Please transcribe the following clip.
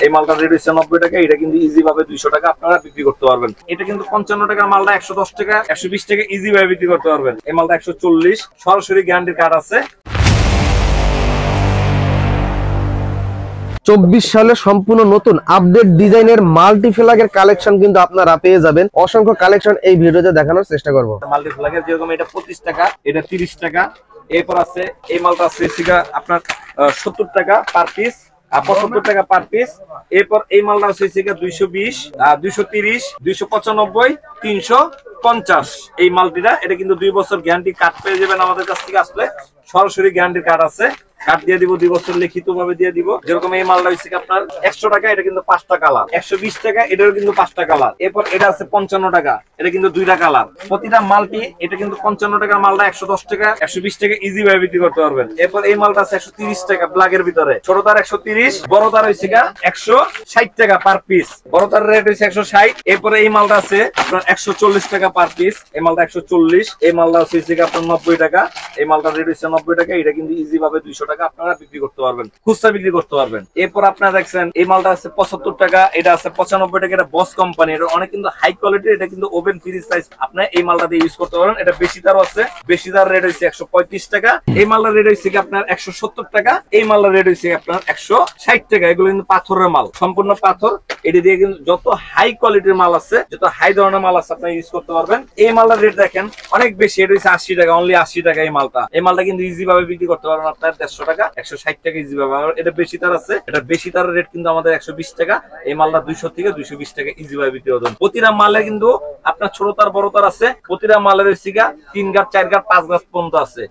এই মালটা রেট হচ্ছে 90 টাকা। এটা কিন্তু ইজি ভাবে 200 টাকা আপনারা বিক্রি করতে পারবেন। এটা কিন্তু 55 টাকা মালটা 110 টাকা 120 টাকা ইজি ভাবে বিক্রি করতে পারবেন। এই মালটা 140 সরাসরি গ্যারান্টির কার্ড আছে। 24 সালে সম্পূর্ণ নতুন আপডেট ডিজাইনের মাল্টি ফ্ল্যাগের কালেকশন কিন্তু আপনারা পেয়ে যাবেন। অসংখ্য কালেকশন এই ভিডিওতে দেখানোর চেষ্টা করব। মাল্টি ফ্ল্যাগের যেরকম এটা 25 টাকা, এটা 30 টাকা। এরপর আছে এই মালটা আছে আপনার 70 টাকা পার পিস, 75 টাকা পার পিস। এরপর এই মালটা আছে 220, 230, 295, 350। এই মালটিটা এটা কিন্তু 2 বছর গ্যারান্টি কার্ড পেয়ে যাবেন আমাদের কাছ থেকে আসলে। সরাসরি গ্যারান্টির কার্ড আছে, কার্ড দিয়ে দিব 2 বছর লিখিত ভাবে দিয়ে দিব। যেরকম এই মালটা হচ্ছে আপনার 100 টাকা, এটা কিন্তু 5টা কালার। 120 টাকা, এটারও কিন্তু 5টা কালার। এরপর এটা আছে 55 টাকা, এটা কিন্তু 2টা কালার। প্রতিটা মালটি এটা কিন্তু 55 টাকা মালটা 110 টাকা 120 টাকা ইজি ভাবে বিক্রি করতে পারবেন। এরপর এই মালটা আছে 130 টাকা ব্ল্যাকের ভিতরে, ছোট তার 130, বড় তার হচ্ছে 160 টাকা পার পিস। বড় তার রেট হচ্ছে 160। এরপরে এই মালটা আছে আপনার 140 টাকা পার পিস। এই মালটা 140। এই মালটা হচ্ছে আপনার 90 টাকা। এই মালটার রেট হচ্ছে 90 টাকা। এটা কিন্তু ইজি ভাবে 200 টাকা আপনারা বিক্রি করতে পারবেন, খুচরা বিক্রি করতে পারবেন। এরপর আপনারা দেখছেন এই মালটা আছে 75 টাকা, এটা আছে 95 টাকা। এটা বস কোম্পানি, এটা অনেক কিন্তু হাই কোয়ালিটির। এটা কিন্তু ওভেন ফ্রি সাইজ, আপনি এই মালটা দিয়ে ইউজ করতে পারেন। এটা বেশি তারও আছে, বেশি তার রেট হচ্ছে 135 টাকা। এই মালটার রেট হচ্ছে আপনার 170 টাকা। এই মালটার রেট হচ্ছে আপনার 160 টাকা। এগুলো কিন্তু পাথরের মাল, সম্পূর্ণ পাথর। এটা দিয়ে কিন্তু যত হাই কোয়ালিটির মাল আছে, যত হাই ধরনের মাল আছে আপনি ইউজ করতে পারবেন। এই মালটার রেট দেখেন অনেক বেশি, এটা হচ্ছে 80 টাকা, অনলি 80 টাকা। এই মালটা কিন্তু ইজি ভাবে বিক্রি করতে পারবেন আপনার 150 টাকা 160 টাকা ইজি ভাবে। এটা বেশি তার আছে, এটা বেশি তার রেট কিন্তু আমাদের 120 টাকা। এই মালটা 200 থেকে 220 টাকা ইজি ভাবে বিক্রি করতে। প্রতিটা মালে কিন্তু আপনার ছোট তার বড় তার আছে। প্রতিটা মালের হচ্ছে 3 গাছ 4 গাছ 5 গাছ পর্যন্ত আছে।